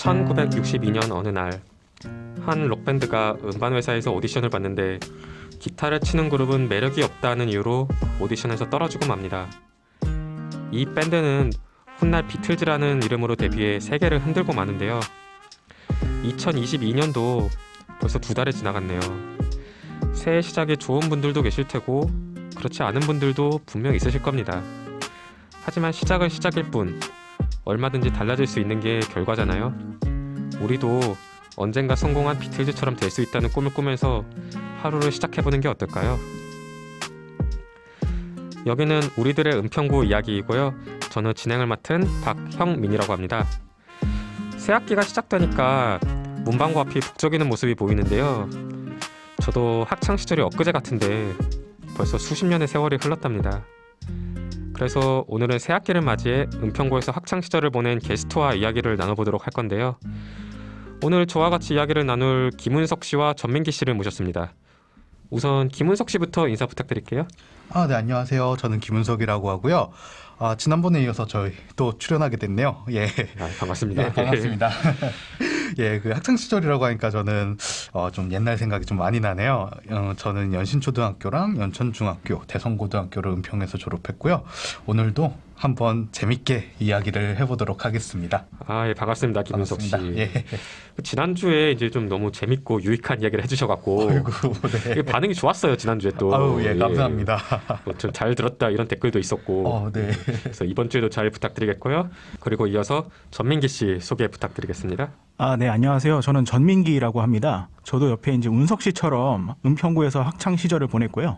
1962년 어느 날 한 록밴드가 음반회사에서 오디션을 봤는데 기타를 치는 그룹은 매력이 없다는 이유로 오디션에서 떨어지고 맙니다. 이 밴드는 훗날 비틀즈라는 이름으로 데뷔해 세계를 흔들고 마는데요. 2022년도 벌써 2달이 지나갔네요. 새해 시작에 좋은 분들도 계실 테고 그렇지 않은 분들도 분명 있으실 겁니다. 하지만 시작은 시작일 뿐 얼마든지 달라질 수 있는 게 결과잖아요. 우리도 언젠가 성공한 비틀즈처럼 될 수 있다는 꿈을 꾸면서 하루를 시작해보는 게 어떨까요? 여기는 우리들의 은평구 이야기이고요. 저는 진행을 맡은 박형민이라고 합니다. 새학기가 시작되니까 문방구 앞이 북적이는 모습이 보이는데요. 저도 학창시절이 엊그제 같은데 벌써 수십 년의 세월이 흘렀답니다. 그래서 오늘은 새학기를 맞이해 은평구에서 학창시절을 보낸 게스트와 이야기를 나눠보도록 할 건데요. 오늘 저와 같이 이야기를 나눌 김은석 씨와 전민기 씨를 모셨습니다. 우선 김은석 씨부터 인사 부탁드릴게요. 네, 안녕하세요. 저는 김은석이라고 하고요. 지난번에 이어서 저희 또 출연하게 됐네요. 예. 반갑습니다. 예, 반갑습니다. 예, 그 학창 시절이라고 하니까 저는 좀 옛날 생각이 좀 많이 나네요. 저는 연신초등학교랑 연천중학교, 대성고등학교를 은평에서 졸업했고요. 오늘도 한번 재밌게 이야기를 해보도록 하겠습니다. 예, 반갑습니다, 김은석 씨. 예. 지난주에 이제 좀 너무 재밌고 유익한 이야기를 해주셔갖고 아이고, 네. 반응이 좋았어요, 지난주에 또. 아유, 예, 감사합니다. 좀 잘 들었다 이런 댓글도 있었고. 네. 그래서 이번 주에도 잘 부탁드리겠고요. 그리고 이어서 전민기 씨 소개 부탁드리겠습니다. 네, 안녕하세요. 저는 전민기라고 합니다. 저도 옆에 이제 운석 씨처럼 은평구에서 학창 시절을 보냈고요.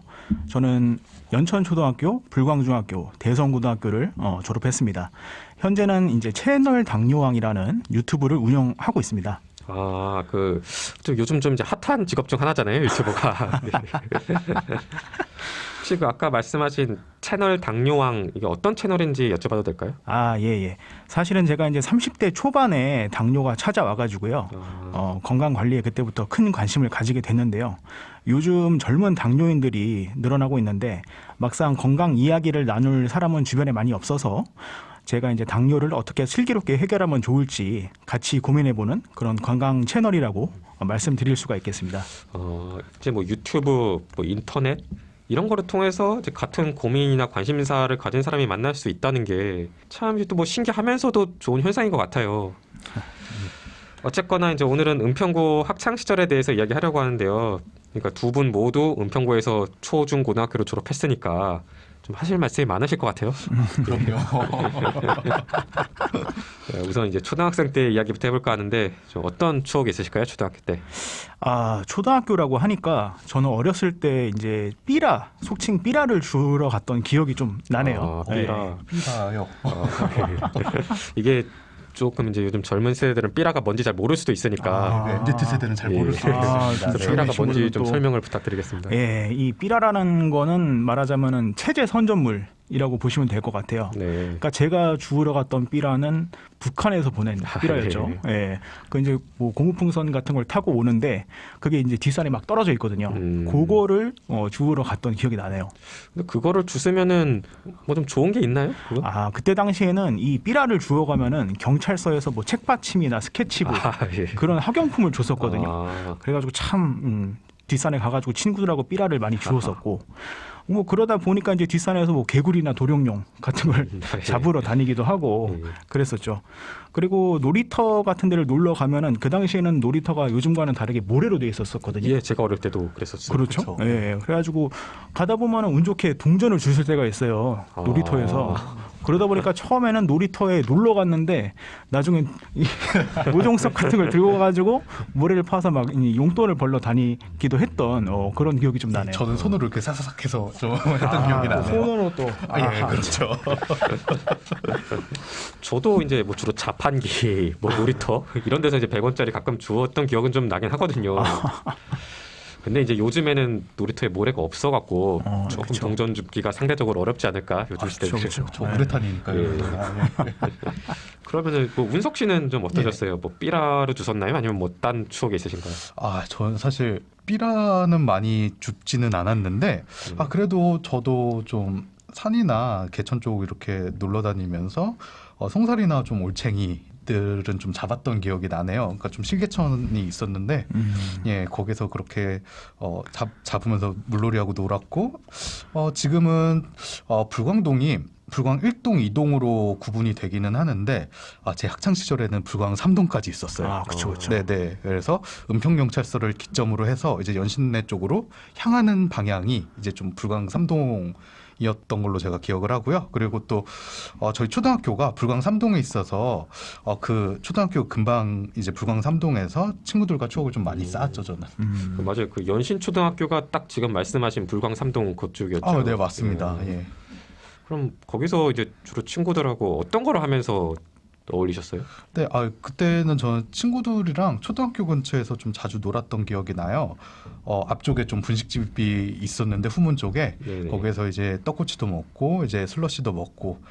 저는 연천초등학교, 불광중학교, 대성고등학교를 졸업했습니다. 현재는 이제 채널 당뇨왕이라는 유튜브를 운영하고 있습니다. 좀 요즘 좀 이제 핫한 직업 중 하나잖아요, 유튜버가. 네. 혹시 그 아까 말씀하신 채널 당뇨왕, 이게 어떤 채널인지 여쭤봐도 될까요? 예. 사실은 제가 이제 30대 초반에 당뇨가 찾아와가지고요. 건강 관리에 그때부터 큰 관심을 가지게 됐는데요. 요즘 젊은 당뇨인들이 늘어나고 있는데 막상 건강 이야기를 나눌 사람은 주변에 많이 없어서 제가 이제 당뇨를 어떻게 슬기롭게 해결하면 좋을지 같이 고민해보는 그런 건강 채널이라고 말씀드릴 수가 있겠습니다. 이제 뭐 유튜브, 뭐 인터넷 이런 거를 통해서 이제 같은 고민이나 관심사를 가진 사람이 만날 수 있다는 게 참 또 뭐 신기하면서도 좋은 현상인 것 같아요. 어쨌거나 이제 오늘은 은평구 학창 시절에 대해서 이야기하려고 하는데요. 그러니까 두 분 모두 은평구에서 초, 중, 고등학교를 졸업했으니까 좀 하실 말씀이 많으실 것 같아요. 그럼요. 우선 이제 초등학생 때 이야기부터 해볼까 하는데 좀 어떤 추억이 있으실까요, 초등학교 때? 초등학교라고 하니까 저는 어렸을 때 이제 속칭 삐라를 주러 갔던 기억이 좀 나네요. 삐라. 삐라요. 이게 조금 이제 요즘 젊은 세대들은 삐라가 뭔지 잘 모를 수도 있으니까 MZ 세대는 잘 모를 수 있습니다. 그래서 삐라가 뭔지 좀 설명을 부탁드리겠습니다. 이 삐라라는 거는 말하자면은 체제 선전물이라고 보시면 될 것 같아요. 네. 그러니까 제가 주우러 갔던 삐라는 북한에서 보낸 삐라였죠. 그 이제 뭐 고무풍선 같은 걸 타고 오는데 그게 이제 뒷산에 막 떨어져 있거든요. 그거를 주우러 갔던 기억이 나네요. 근데 그거를 주스면은 뭐 좀 좋은 게 있나요? 그거? 그때 당시에는 이 삐라를 주워 가면은 경찰서에서 뭐 책받침이나 스케치북 그런 학용품을 줬었거든요. 그래가지고 참 뒷산에 가가지고 친구들하고 삐라를 많이 주웠었고. 뭐 그러다 보니까 이제 뒷산에서 뭐 개구리나 도룡뇽 같은 걸 잡으러 다니기도 하고 그랬었죠. 그리고 놀이터 같은 데를 놀러 가면은 그 당시에는 놀이터가 요즘과는 다르게 모래로 돼 있었거든요. 예, 제가 어릴 때도 그랬었어요. 그렇죠. 예, 그래가지고 가다 보면은 운 좋게 동전을 주실 때가 있어요. 놀이터에서. 그러다 보니까 처음에는 놀이터에 놀러 갔는데 나중엔 모종석 같은 걸 들고 가가지고 모래를 파서 막 용돈을 벌러 다니기도 했던 그런 기억이 좀 나네요. 저는 손으로 이렇게 사사삭 해서 좀 했던 기억이 나네요. 손으로 또. 예, 그렇죠. 저도 이제 뭐 주로 자판기, 뭐 놀이터 이런 데서 이제 100원짜리 가끔 주웠던 기억은 좀 나긴 하거든요. 근데 이제 요즘에는 놀이터에 모래가 없어갖고 조금 그렇죠. 동전 줍기가 상대적으로 어렵지 않을까 요즘 시대에. 그렇죠. 저 우레탄이니까요. 그러면은 뭐 운석 씨는 좀 어떠셨어요? 뭐 삐라로 주셨나요? 아니면 뭐 딴 추억이 있으신가요? 저는 사실 삐라는 많이 줍지는 않았는데 그래도 저도 좀 산이나 개천 쪽 이렇게 놀러 다니면서 송사리나 좀 올챙이 들은 좀 잡았던 기억이 나네요. 그러니까 좀 실개천이 있었는데 예 거기서 그렇게 잡으면서 물놀이하고 놀았고 지금은 불광동이 불광 1동, 2동으로 구분이 되기는 하는데 제 학창 시절에는 불광 3동까지 있었어요. 아, 그렇죠, 그렇죠. 네네. 그래서 은평경찰서를 기점으로 해서 이제 연신내 쪽으로 향하는 방향이 이제 좀 불광 3동이었던 걸로 제가 기억을 하고요. 그리고 또 저희 초등학교가 불광 3동에 있어서 그 초등학교 근방 이제 불광 3동에서 친구들과 추억을 좀 많이 쌓았죠 저는. 맞아요. 그 연신초등학교가 딱 지금 말씀하신 불광 3동 그쪽이었죠. 네 맞습니다. 예. 그럼 거기서 이제 주로 친구들하고 어떤 걸 하면서 어울리셨어요? 네, 그때는 저는 친구들이랑 초등학교 근처에서 좀 자주 놀았던 기억이 나요. 앞쪽에 좀 분식집이 있었는데 후문 쪽에 네네. 거기에서 이제 떡꼬치도 먹고 이제 슬러시도 먹고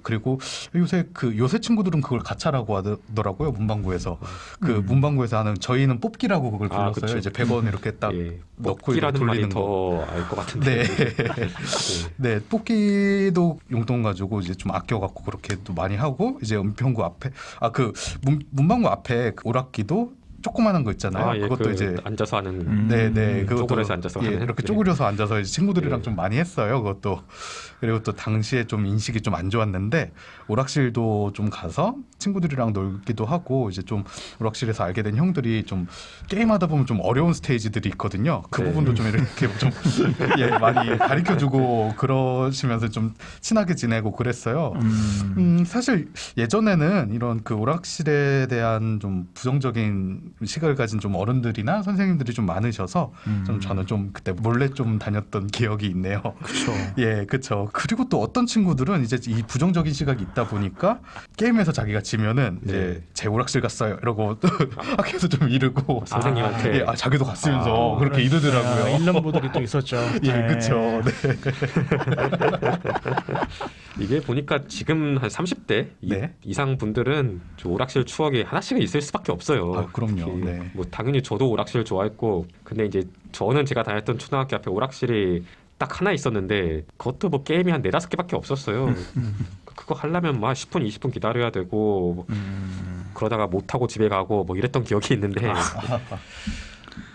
그리고 요새 친구들은 그걸 가차라고 하더라고요 문방구에서 그 문방구에서 하는 저희는 뽑기라고 그걸 불렀어요. 그쵸. 이제 100원 이렇게 딱 넣고 이렇게 뽑기라는 말이 돌리는 거. 더 알 것 같은데. 네, 뽑기도 용돈 가지고 이제 좀 아껴 갖고 그렇게 또 많이 하고 이제 은평구 앞에 그 문방구 앞에 그 오락기도 조그만한 거 있잖아요. 그것도 이제 앉아서 하는 네네 그것도 쪼그려서 앉아서 하는 이렇게 쪼그려서 앉아서 이제 친구들이랑 네. 좀 많이 했어요. 그것도 그리고 또 당시에 좀 인식이 좀 안 좋았는데 오락실도 좀 가서 친구들이랑 놀기도 하고 이제 좀 오락실에서 알게 된 형들이 좀 게임하다 보면 좀 어려운 스테이지들이 있거든요. 그 네. 부분도 좀 이렇게 좀 많이 가르쳐주고 그러시면서 좀 친하게 지내고 그랬어요. 사실 예전에는 이런 그 오락실에 대한 좀 부정적인 시각을 가진 좀 어른들이나 선생님들이 좀 많으셔서 저는 좀 그때 몰래 좀 다녔던 기억이 있네요. 그렇죠. 예, 그렇죠. 그리고 또 어떤 친구들은 이제 이 부정적인 시각이 있다 보니까 게임에서 자기가 지면은 이제 제 오락실 갔어요 이러고 학교에서 좀 이르고 선생님한테 자기도 갔으면서 그렇게 이러더라고요. 일남부들이 또 있었죠. 예, 그렇죠. 네. 이게 보니까 지금 한 30대 네. 이상 분들은 오락실 추억이 하나씩은 있을 수밖에 없어요. 그럼요. 특히 네. 뭐 당연히 저도 오락실 좋아했고, 근데 이제 저는 제가 다녔던 초등학교 앞에 오락실이 딱 하나 있었는데 그것도 뭐 게임이 한 4-5개밖에 없었어요. 그거 하려면 막 10분, 20분 기다려야 되고 그러다가 못 하고 집에 가고 뭐 이랬던 기억이 있는데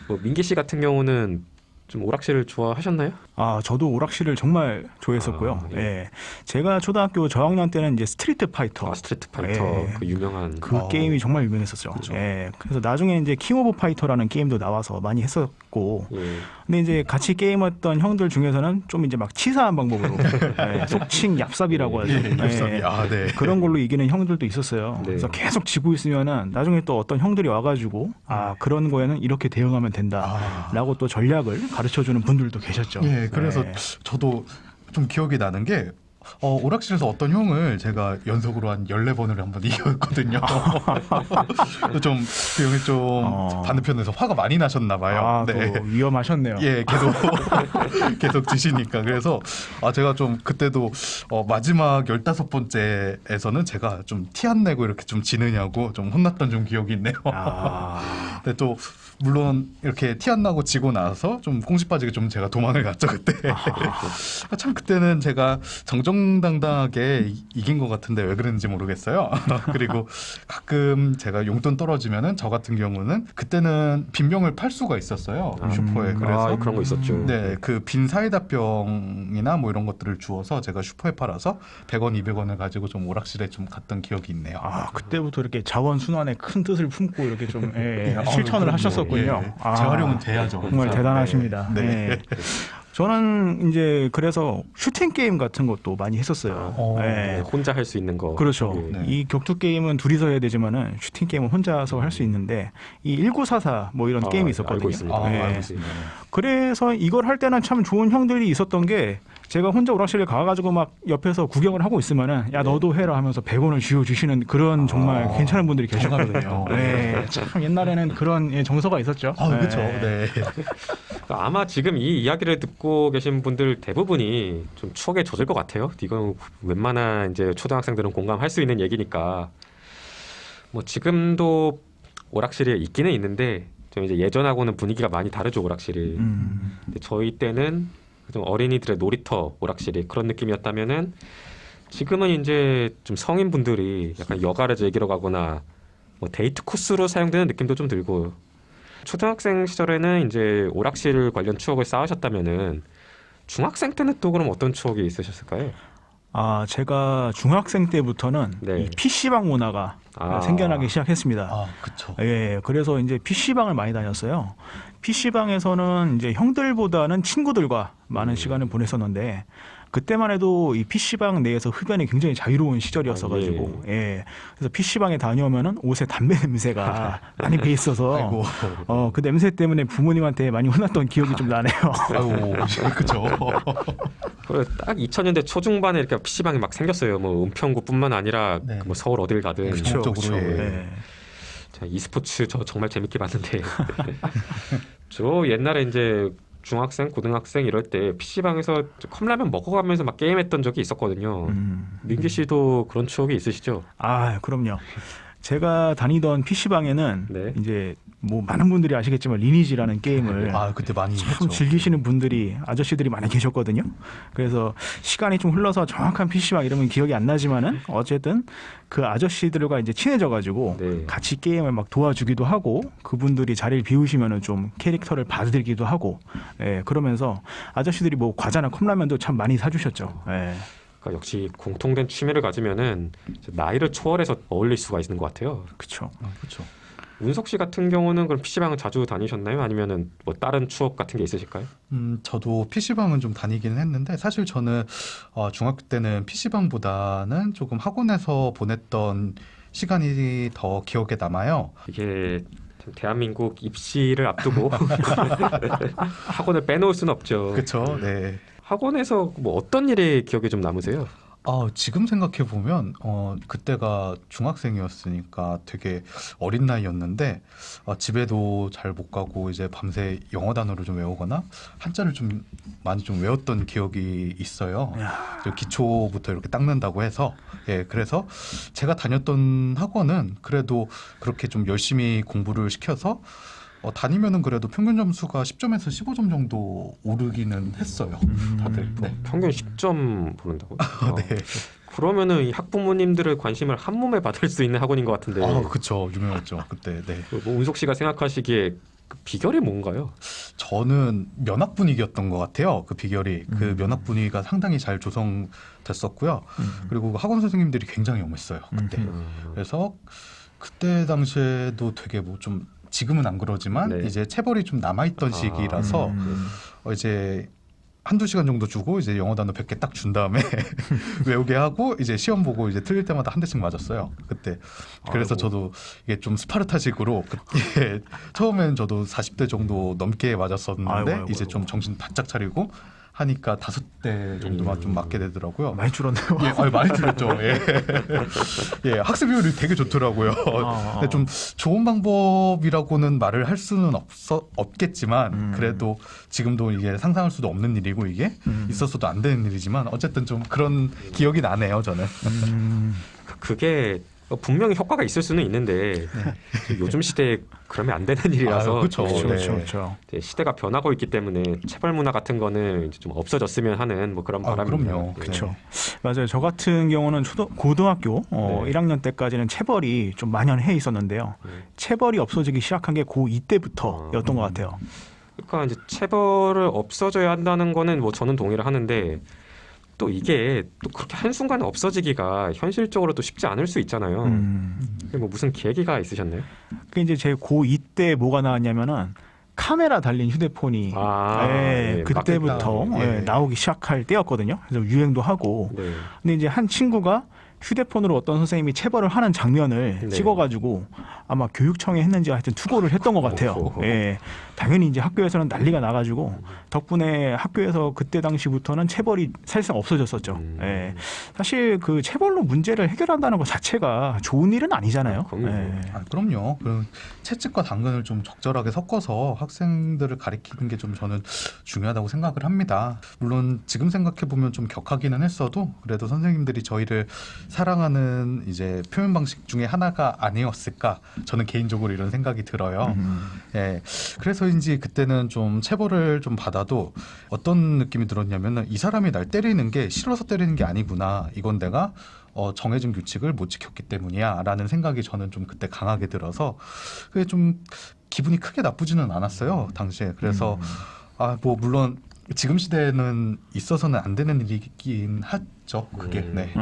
뭐 민기 씨 같은 경우는 좀 오락실을 좋아하셨나요? 저도 오락실을 정말 좋아했었고요. 예. 예. 제가 초등학교 저학년 때는 이제 스트리트 파이터. 스트리트 파이터 예. 그 유명한 그 게임이 정말 유명했었죠. 그쵸. 예. 그래서 나중에 이제 킹 오브 파이터라는 게임도 나와서 많이 했었고, 예. 근데 이제 같이 게임했던 형들 중에서는 좀 이제 막 치사한 방법으로 속칭 얍삽이라고 하죠. 얍삽이. 네. 그런 걸로 이기는 형들도 있었어요. 네. 그래서 계속 지고 있으면은 나중에 또 어떤 형들이 와가지고 그런 거에는 이렇게 대응하면 된다라고 또 전략을 가르쳐주는 분들도 계셨죠. 예, 그래서 저도 좀 기억이 나는 게 오락실에서 어떤 형을 제가 연속으로 한 14번을 한번 이겼거든요. 좀 그 형이 좀 반대편에서 화가 많이 나셨나 봐요. 네. 또 위험하셨네요. 예, 계속 지시니까. 그래서 제가 좀 그때도 마지막 15번째에서는 제가 좀 티 안 내고 이렇게 좀 지느냐고 좀 혼났던 좀 기억이 있네요. 근데 또 물론 이렇게 티 안 나고 지고 나서 좀 꽁시 빠지게 좀 제가 도망을 갔죠 그때. 참 그때는 제가 정정당당하게 이긴 것 같은데 왜 그랬는지 모르겠어요. 그리고 가끔 제가 용돈 떨어지면은 저 같은 경우는 그때는 빈병을 팔 수가 있었어요 슈퍼에. 그래서 그런 거 있었죠. 네, 그 빈 사이다병이나 뭐 이런 것들을 주워서 제가 슈퍼에 팔아서 100원, 200원을 가지고 좀 오락실에 좀 갔던 기억이 있네요. 그때부터 이렇게 자원순환의 큰 뜻을 품고 이렇게 좀 실천을 하셨었군요. 재활용은 돼야죠. 정말 대단하십니다. 네. 네. 저는 이제 그래서 슈팅 게임 같은 것도 많이 했었어요. 네, 혼자 할 수 있는 거. 그렇죠. 네. 이 격투 게임은 둘이서 해야 되지만은 슈팅 게임은 혼자서 할 수 있는데 이 1944 뭐 이런 게임이 있었거든요. 알고 있습니다. 네. 알고 있습니다. 그래서 이걸 할 때는 참 좋은 형들이 있었던 게 제가 혼자 오락실에 가가지고 막 옆에서 구경을 하고 있으면은 야 너도 해라 하면서 100원을 쥐어주시는 그런 정말 괜찮은 분들이 계셨거든요. 네, 참 옛날에는 그런 정서가 있었죠. 그렇죠. 네. 아마 지금 이 이야기를 듣고 계신 분들 대부분이 좀 추억에 젖을 것 같아요. 이건 웬만한 이제 초등학생들은 공감할 수 있는 얘기니까. 뭐 지금도 오락실이 있기는 있는데 좀 이제 예전하고는 분위기가 많이 다르죠 오락실이. 근데 저희 때는 좀 어린이들의 놀이터 오락실이 그런 느낌이었다면은 지금은 이제 좀 성인분들이 약간 여가를 즐기러 가거나 뭐 데이트 코스로 사용되는 느낌도 좀 들고 초등학생 시절에는 이제 오락실 관련 추억을 쌓으셨다면은 중학생 때는 또 그럼 어떤 추억이 있으셨을까요? 아, 제가 중학생 때부터는 네. 이 PC방 문화가 생겨나기 시작했습니다. 아, 그쵸. 예, 그래서 이제 PC방을 많이 다녔어요. PC방에서는 이제 형들보다는 친구들과 많은 시간을 보냈었는데 그때만 해도 이 PC방 내에서 흡연이 굉장히 자유로운 시절이었어가지고 예. 그래서 PC방에 다녀오면은 옷에 담배 냄새가 많이 배 있어서 아이고. 그 냄새 때문에 부모님한테 많이 혼났던 기억이 좀 나네요. 아이고, 그쵸. 딱 2000년대 초중반에 이렇게 PC방이 막 생겼어요. 뭐 은평구뿐만 아니라 네. 뭐 서울 어딜 가든. 그쵸. 전국적으로, 예. 예. 자, e스포츠 저 정말 재밌게 봤는데 저 옛날에 이제 중학생, 고등학생 이럴 때 PC방에서 컵라면 먹어가면서 막 게임했던 적이 있었거든요. 민기 씨도 그런 추억이 있으시죠? 아, 그럼요. 제가 다니던 PC방에는 네. 이제 뭐 많은 분들이 아시겠지만 리니지라는 게임을 아, 그때 많이 참 했죠. 즐기시는 분들이 아저씨들이 많이 계셨거든요. 그래서 시간이 좀 흘러서 정확한 PC방 이름은 기억이 안 나지만은 어쨌든 그 아저씨들과 이제 친해져가지고 네. 같이 게임을 막 도와주기도 하고 그분들이 자리를 비우시면은 좀 캐릭터를 봐드리기도 하고 예, 그러면서 아저씨들이 뭐 과자나 컵라면도 참 많이 사주셨죠. 예. 그러니까 역시 공통된 취미를 가지면은 나이를 초월해서 어울릴 수가 있는 것 같아요. 그렇죠. 그쵸. 운석 씨 같은 경우는 그럼 PC방을 자주 다니셨나요? 아니면은 뭐 다른 추억 같은 게 있으실까요? 저도 PC방은 좀 다니기는 했는데 사실 저는 중학교 때는 PC방보다는 조금 학원에서 보냈던 시간이 더 기억에 남아요. 이게 참 대한민국 입시를 앞두고 학원을 빼놓을 수는 없죠. 그쵸. 네. 학원에서 뭐 어떤 일이 기억에 좀 남으세요? 지금 생각해 보면 그때가 중학생이었으니까 되게 어린 나이였는데 집에도 잘 못 가고 이제 밤새 영어 단어를 좀 외우거나 한자를 좀 많이 좀 외웠던 기억이 있어요. 저 기초부터 이렇게 닦는다고 해서 그래서 제가 다녔던 학원은 그래도 그렇게 좀 열심히 공부를 시켜서 다니면은 그래도 평균 점수가 10점에서 15점 정도 오르기는 했어요. 다들. 네. 평균 10점 보는다고? 네. 그러면은 이 학부모님들의 관심을 한 몸에 받을 수 있는 학원인 것 같은데. 그쵸. 유명했죠. 그때. 네. 뭐 운석 씨가 생각하시기에 그 비결이 뭔가요? 저는 면학 분위기였던 것 같아요. 그 비결이 그 면학 분위기가 상당히 잘 조성됐었고요. 그리고 학원 선생님들이 굉장히 엄했어요. 그때. 그래서 그때 당시에도 되게 뭐 좀 지금은 안 그러지만 네. 이제 체벌이 좀 남아있던 시기라서 이제 한두 시간 정도 주고 이제 영어 단어 100개 딱 준 다음에 외우게 하고 이제 시험 보고 이제 틀릴 때마다 한 대씩 맞았어요. 그때. 그래서 아이고. 저도 이게 좀 스파르타식으로 처음에는 저도 40대 정도 넘게 맞았었는데 아이고. 이제 좀 정신 바짝 차리고 하니까 5대 정도만 좀 맞게 되더라고요. 많이 줄었네요. 많이 줄였죠. 학습 비율이 되게 좋더라고요. 근데 좀 좋은 방법이라고는 말을 할 수는 없겠지만 그래도 지금도 이게 상상할 수도 없는 일이고 이게 있었어도 안 되는 일이지만 어쨌든 좀 그런 기억이 나네요. 저는. 그게 분명히 효과가 있을 수는 있는데 요즘 시대에 그러면 안 되는 일이라서 그쵸. 그렇죠. 이제 시대가 변하고 있기 때문에 체벌 문화 같은 거는 이제 좀 없어졌으면 하는 뭐 그런 바람입니다. 그럼요. 네. 그렇죠. 맞아요. 저 같은 경우는 고등학교 네. 1학년 때까지는 체벌이 좀 만연해 있었는데요. 체벌이 없어지기 시작한 게 고2 때부터였던 것 같아요. 그러니까 이제 체벌을 없어져야 한다는 거는 뭐 저는 동의를 하는데 또 이게 또 그렇게 한순간에 없어지기가 현실적으로 또 쉽지 않을 수 있잖아요. 뭐 무슨 계기가 있으셨나요? 그 이제 제 고2 때 뭐가 나왔냐면은 카메라 달린 휴대폰이 그때부터 나오기 시작할 때였거든요. 그래서 유행도 하고. 네. 근데 이제 한 친구가 휴대폰으로 어떤 선생님이 체벌을 하는 장면을 네. 찍어가지고 아마 교육청에 했는지 하여튼 투고를 했던 것 같아요. 당연히 이제 학교에서는 난리가 나가지고 덕분에 학교에서 그때 당시부터는 체벌이 사실상 없어졌었죠. 사실 그 체벌로 문제를 해결한다는 것 자체가 좋은 일은 아니잖아요. 그럼요. 그럼 채찍과 당근을 좀 적절하게 섞어서 학생들을 가리키는 게 좀 저는 중요하다고 생각을 합니다. 물론 지금 생각해 보면 좀 격하기는 했어도 그래도 선생님들이 저희를 사랑하는 이제 표현 방식 중에 하나가 아니었을까 저는 개인적으로 이런 생각이 들어요. 예, 그래서인지 그때는 좀 체벌을 좀 받아도 어떤 느낌이 들었냐면은 이 사람이 날 때리는 게 싫어서 때리는 게 아니구나. 이건 내가 정해진 규칙을 못 지켰기 때문이야라는 생각이 저는 좀 그때 강하게 들어서 그게 좀 기분이 크게 나쁘지는 않았어요 당시에. 그래서 뭐 물론 지금 시대에는 있어서는 안 되는 일이긴 하죠. 그게. 네.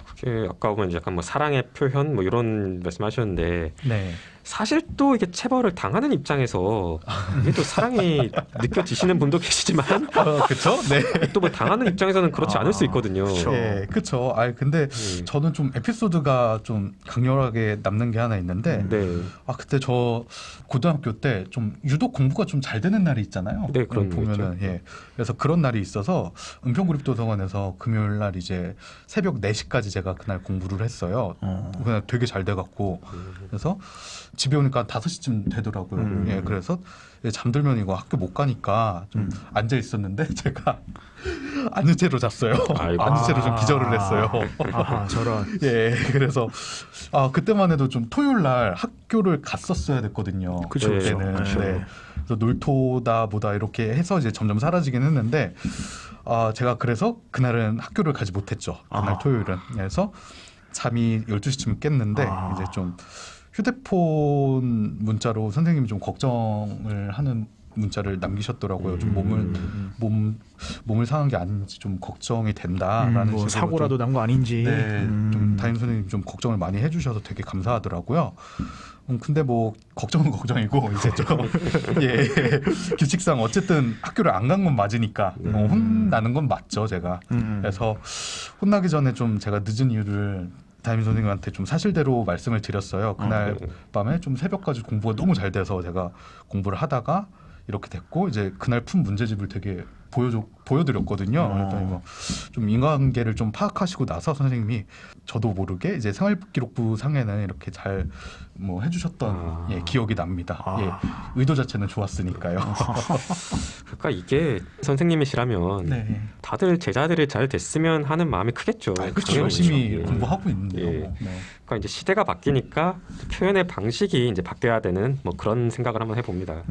그게 아까 보면 이제 약간 뭐 사랑의 표현 뭐 이런 말씀하셨는데 네. 사실 또 이게 체벌을 당하는 입장에서 이게 또 사랑이 느껴지시는 분도 계시지만 그렇죠. 네. 또 뭐 당하는 입장에서는 그렇지 않을 수 있거든요. 예, 그렇죠. 근데 저는 좀 에피소드가 좀 강렬하게 남는 게 하나 있는데, 네. 그때 저 고등학교 때 좀 유독 공부가 좀 잘 되는 날이 있잖아요. 네, 그런 거 보면은 있죠. 예. 그래서 그런 날이 있어서 은평구립도서관에서 금요일 날 이제 새벽 4시까지 제가 그날 공부를 했어요. 그날 되게 잘 돼갖고 그래서 집에 오니까 5시쯤 되더라고요. 예, 그래서 잠들면 이거 학교 못 가니까 좀 앉아 있었는데 제가 앉은 채로 잤어요. 아이고. 앉은 채로 좀 기절을 했어요. 아하, 저런. 예, 그래서 그때만 해도 좀 토요일 날 학교를 갔었어야 됐거든요. 그쵸, 그쵸. 그때는. 네. 네. 그래서 놀토다 뭐다 이렇게 해서 이제 점점 사라지긴 했는데 제가 그래서 그날은 학교를 가지 못했죠. 그날 토요일은. 그래서 잠이 12시쯤 깼는데 이제 좀 휴대폰 문자로 선생님이 좀 걱정을 하는 문자를 남기셨더라고요. 좀 몸을 상한 게 아닌지 좀 걱정이 된다라는 뭐 식으로 사고라도 난 거 아닌지. 네, 좀 담임 선생님 좀 걱정을 많이 해주셔서 되게 감사하더라고요. 근데 뭐 걱정은 걱정이고 이제 좀 예, 규칙상 어쨌든 학교를 안 간 건 맞으니까 혼나는 건 맞죠, 제가. 그래서 혼나기 전에 좀 제가 늦은 이유를 담임 선생님한테 좀 사실대로 말씀을 드렸어요. 그날 밤에 좀 새벽까지 공부가 너무 잘 돼서 제가 공부를 하다가 이렇게 됐고 이제 그날 푼 문제집을 되게 보여드렸거든요. 그랬더니 뭐 좀 인간관계를 좀 파악하시고 나서 선생님이 저도 모르게 이제 생활기록부 상에는 이렇게 잘 뭐 해주셨던 기억이 납니다. 예, 의도 자체는 좋았으니까요. 그러니까 이게 선생님이시라면 네. 다들 제자들이 잘 됐으면 하는 마음이 크겠죠. 그렇죠. 당연히 열심히 그렇죠. 예. 공부하고 있는데요. 예. 뭐. 네. 그러니까 이제 시대가 바뀌니까 표현의 방식이 이제 바뀌어야 되는 뭐 그런 생각을 한번 해봅니다.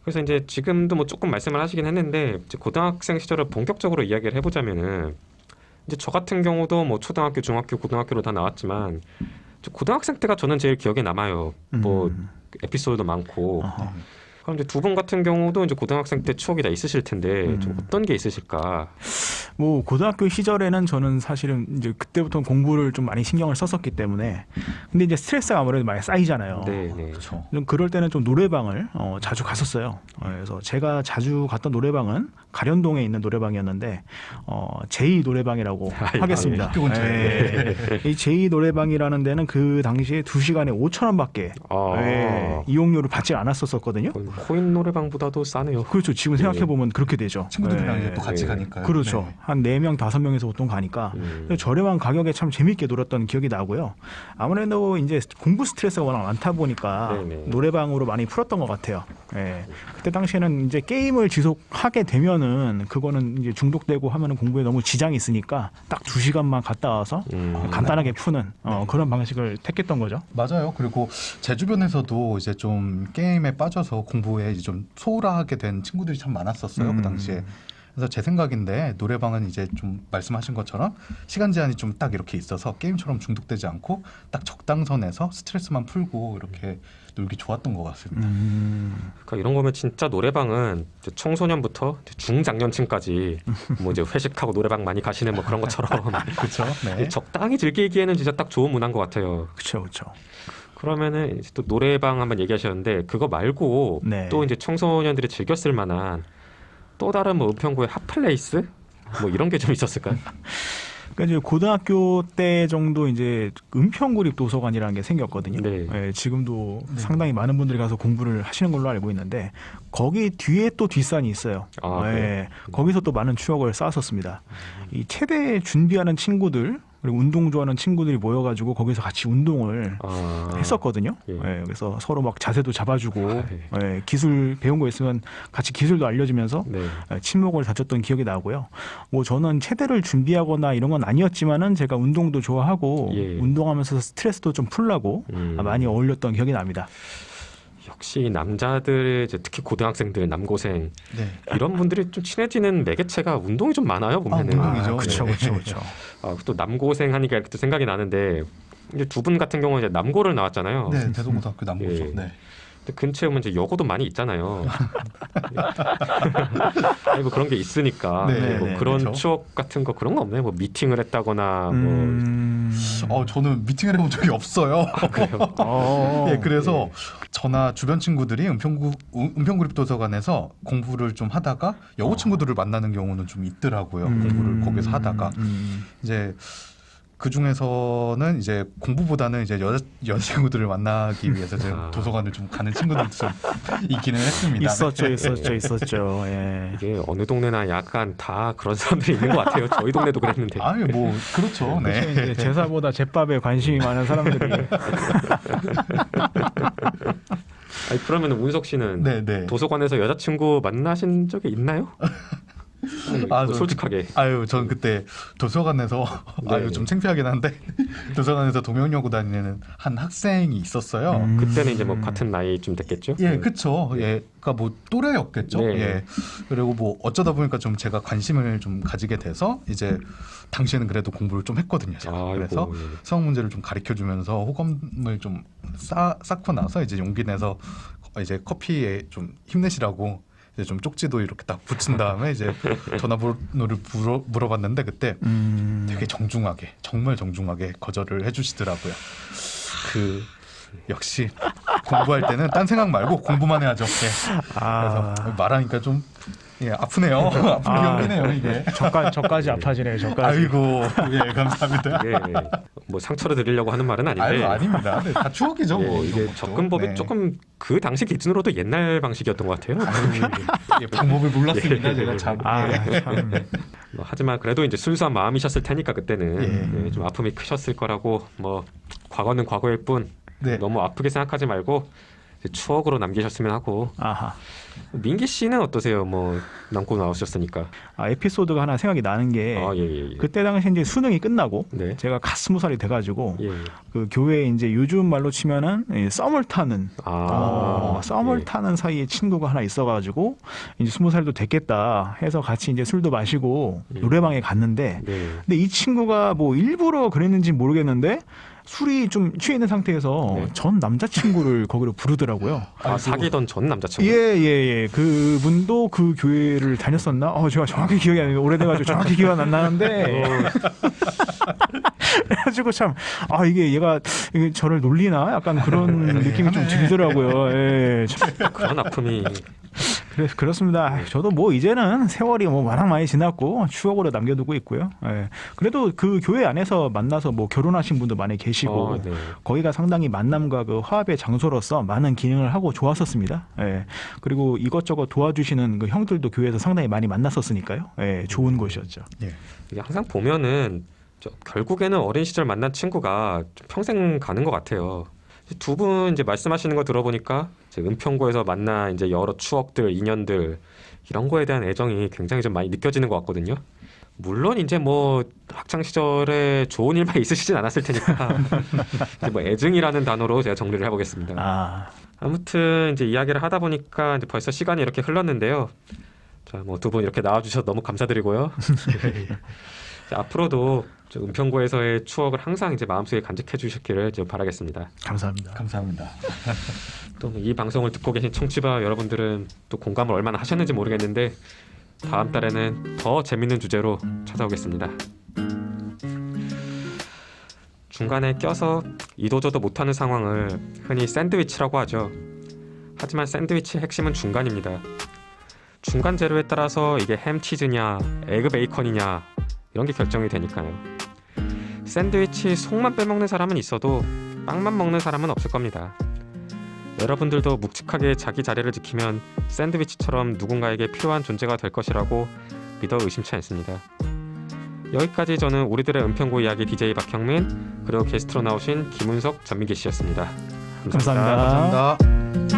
그래서 이제 지금도 뭐 조금 말씀을 하시긴 했는데 이제 고등학생 시절을 본격적으로 이야기를 해보자면은 이제 저 같은 경우도 뭐 초등학교, 중학교, 고등학교로 다 나왔지만 이제 고등학생 때가 저는 제일 기억에 남아요. 뭐 에피소드도 많고. 그럼 이제 두 분 같은 경우도 이제 고등학생 때 추억이 다 있으실 텐데 좀 어떤 게 있으실까? 뭐 고등학교 시절에는 저는 사실은 이제 그때부터 공부를 좀 많이 신경을 썼었기 때문에 근데 이제 스트레스가 아무래도 많이 쌓이잖아요. 네, 네. 그렇죠. 좀 그럴 때는 좀 노래방을 자주 갔었어요. 그래서 제가 자주 갔던 노래방은 가련동에 있는 노래방이었는데 제2 노래방이라고 하겠습니다. 학교 근처에. 이 제2 노래방이라는 데는 그 당시에 2시간에 5,000원밖에 이용료를 받지 않았었거든요. 코인 노래방보다도 싸네요. 그렇죠. 지금 생각해 보면 그렇게 되죠. 친구들이랑 이제 또 같이 네. 가니까요. 그렇죠. 네. 한 4명, 5명에서 보통 가니까 저렴한 가격에 참 재밌게 놀았던 기억이 나고요. 아무래도 이제 공부 스트레스가 워낙 많다 보니까 네네. 노래방으로 많이 풀었던 것 같아요. 예. 그때 당시에는 이제 게임을 지속하게 되면은 그거는 이제 중독되고 하면은 공부에 너무 지장이 있으니까 딱 2시간만 갔다 와서 간단하게 푸는 그런 방식을 택했던 거죠. 맞아요. 그리고 제 주변에서도 이제 좀 게임에 빠져서 공부에 이제 좀 소홀하게 된 친구들이 참 많았었어요. 그 당시에. 그래서 제 생각인데 노래방은 이제 좀 말씀하신 것처럼 시간 제한이 좀 딱 이렇게 있어서 게임처럼 중독되지 않고 딱 적당선에서 스트레스만 풀고 이렇게 놀기 좋았던 것 같습니다. 그러니까 이런 거면 진짜 노래방은 이제 청소년부터 이제 중장년층까지 뭐 이제 회식하고 노래방 많이 가시는 뭐 그런 것처럼 그렇죠. 네. 적당히 즐기기에는 진짜 딱 좋은 문화인 것 같아요. 그렇죠, 그렇죠. 그러면은 이제 또 노래방 한번 얘기하셨는데 그거 말고 네. 또 이제 청소년들이 즐겼을 만한 또 다른 뭐 은평구의 핫플레이스 뭐 이런 게 좀 있었을까요? 그러니까 이제 고등학교 때 정도 이제 은평구립 도서관이라는 게 생겼거든요. 네. 예, 지금도 상당히 많은 분들이 가서 공부를 하시는 걸로 알고 있는데 거기 뒤에 또 뒷산이 있어요. 아, 예, 네. 거기서 또 많은 추억을 쌓았었습니다. 이 체대 준비하는 친구들 그리고 운동 좋아하는 친구들이 모여가지고 거기서 같이 운동을 했었거든요. 예. 예, 그래서 서로 막 자세도 잡아주고 예. 예, 기술 배운 거 있으면 같이 기술도 알려주면서 네. 예, 친목을 다졌던 기억이 나고요. 뭐 저는 체대를 준비하거나 이런 건 아니었지만은 제가 운동도 좋아하고 예. 운동하면서 스트레스도 좀 풀라고 많이 어울렸던 기억이 납니다. 역시 남자들 이제 특히 고등학생들 남고생 네. 이런 분들이 좀 친해지는 매개체가 운동이 좀 많아요 보면은. 운동이죠. 그렇죠, 네. 그렇죠. 또 남고생 하니까 이렇게 또 생각이 나는데 이제 두 분 같은 경우는 이제 남고를 나왔잖아요. 네, 대동고등학교 남고죠. 예. 네. 근데 근처에 오면 이제 여고도 많이 있잖아요. 아니, 뭐 그런 게 있으니까 네, 뭐 네, 그런 그렇죠. 추억 같은 거 그런 거 없나요? 뭐 미팅을 했다거나 뭐 저는 미팅을 해본 적이 없어요. 예, 그래서 저나 주변 친구들이 은평구립 도서관에서 공부를 좀 하다가 여고 친구들을 만나는 경우는 좀 있더라고요. 공부를 거기서 하다가 이제 그 중에서는 이제 공부보다는 이제 여자친구들을 만나기 위해서 이제 도서관을 좀 가는 친구들도 좀 있기는 했습니다. 있었죠. 예. 이게 어느 동네나 약간 다 그런 사람들이 있는 것 같아요. 저희 동네도 그랬는데. 아유, 뭐 그렇죠. 네. 이제 제사보다 제밥에 관심이 많은 사람들이 아니, 그러면 운석 씨는 네, 네. 도서관에서 여자친구 만나신 적이 있나요? 아니, 아, 뭐 저- 솔직하게. 아유, 전 그때 도서관에서 네, 좀 창피하긴 한데 도서관에서 동명여고 다니는 한 학생이 있었어요. 그때는 이제 뭐 같은 나이쯤 됐겠죠? 예, 그쵸. 예, 그러니까 뭐 또래였겠죠. 네. 예. 그리고 뭐 어쩌다 보니까 좀 제가 관심을 좀 가지게 돼서 이제 당시에는 그래도 공부를 좀 했거든요. 제가. 아이고, 그래서 예. 수학 문제를 좀 가르쳐 주면서 호감을 좀 쌓고 나서 이제 용기 내서 이제 커피에 좀 힘내시라고 이제 좀 쪽지도 이렇게 딱 붙인 다음에 이제 전화번호를 물어봤는데 그때 되게 정중하게 정말 정중하게 거절을 해주시더라고요. 그 역시 공부할 때는 딴 생각 말고 공부만 해야죠. 예. 그래서 말하니까 좀 아프네요. 아픈 기억이네요 이게. 저까지 아파지네요. 저까지. 아이고, 예, 감사합니다. 예, 뭐 상처를 드리려고 하는 말은 아닌데. 아유, 아닙니다. 네, 다 추억이죠. 예, 뭐 이게 이런 것도. 접근법이 네. 조금 그 당시 기준으로도 옛날 방식이었던 것 같아요. 예, 방법을 몰랐습니다. 예. 제가 참. 참. 뭐 하지만 그래도 이제 순수한 마음이셨을 테니까 그때는 예. 좀 아픔이 크셨을 거라고 뭐 과거는 과거일 뿐 네. 너무 아프게 생각하지 말고 이제 추억으로 남기셨으면 하고. 아하. 민기 씨는 어떠세요? 뭐 남고 나오셨으니까. 에피소드가 하나 생각이 나는 게 예. 그때 당시 이제 수능이 끝나고 네. 제가 갓 20살이 돼가지고 예. 그 교회에 이제 요즘 말로 치면은 썸을 타는 썸을 예. 타는 사이에 친구가 하나 있어가지고 이제 20살도 됐겠다 해서 같이 이제 술도 마시고 노래방에 갔는데 네. 근데 이 친구가 뭐 일부러 그랬는지 모르겠는데 술이 좀 취해 있는 상태에서 네. 전 남자친구를 거기로 부르더라고요. 사귀던 전 남자친구. 예. 그분도 그 교회를 다녔었나? 제가 정확히 기억이 안 나요. 오래돼가지고 정확히 기억은 안 나는데. 그래가지고 참, 이게 얘가 저를 놀리나? 약간 그런 느낌이 좀 들더라고요. 예. 그런 아픔이. 그렇습니다. 저도 뭐 이제는 세월이 뭐 워낙 많이 지났고 추억으로 남겨두고 있고요. 예. 그래도 그 교회 안에서 만나서 뭐 결혼하신 분도 많이 계시고 네. 거기가 상당히 만남과 그 화합의 장소로서 많은 기능을 하고 좋았었습니다. 예. 그리고 이것저것 도와주시는 그 형들도 교회에서 상당히 많이 만났었으니까요. 예. 좋은 곳이었죠. 예. 이게 항상 보면은 결국에는 어린 시절 만난 친구가 좀 평생 가는 것 같아요. 두 분 이제 말씀하시는 거 들어보니까 이제 은평구에서 만난 이제 여러 추억들, 인연들 이런 거에 대한 애정이 굉장히 좀 많이 느껴지는 것 같거든요. 물론 이제 뭐 학창 시절에 좋은 일만 있으시진 않았을 테니까 이제 뭐 애증이라는 단어로 제가 정리를 해보겠습니다. 아무튼 이제 이야기를 하다 보니까 이제 벌써 시간이 이렇게 흘렀는데요. 자, 뭐 두 분 이렇게 나와주셔서 너무 감사드리고요. 자, 앞으로도 저 은평구에서의 추억을 항상 이제 마음속에 간직해 주시기를 이제 바라겠습니다. 감사합니다. 감사합니다. 또 이 방송을 듣고 계신 청취자 여러분들은 또 공감을 얼마나 하셨는지 모르겠는데 다음 달에는 더 재밌는 주제로 찾아오겠습니다. 중간에 껴서 이도저도 못하는 상황을 흔히 샌드위치라고 하죠. 하지만 샌드위치의 핵심은 중간입니다. 중간 재료에 따라서 이게 햄 치즈냐 에그 베이컨이냐 이런 게 결정이 되니까요. 샌드위치 속만 빼먹는 사람은 있어도 빵만 먹는 사람은 없을 겁니다. 여러분들도 묵직하게 자기 자리를 지키면 샌드위치처럼 누군가에게 필요한 존재가 될 것이라고 믿어 의심치 않습니다. 여기까지 저는 우리들의 은평구 이야기 DJ 박형민 그리고 게스트로 나오신 김은석 전민기 씨였습니다. 감사합니다. 감사합니다. 감사합니다.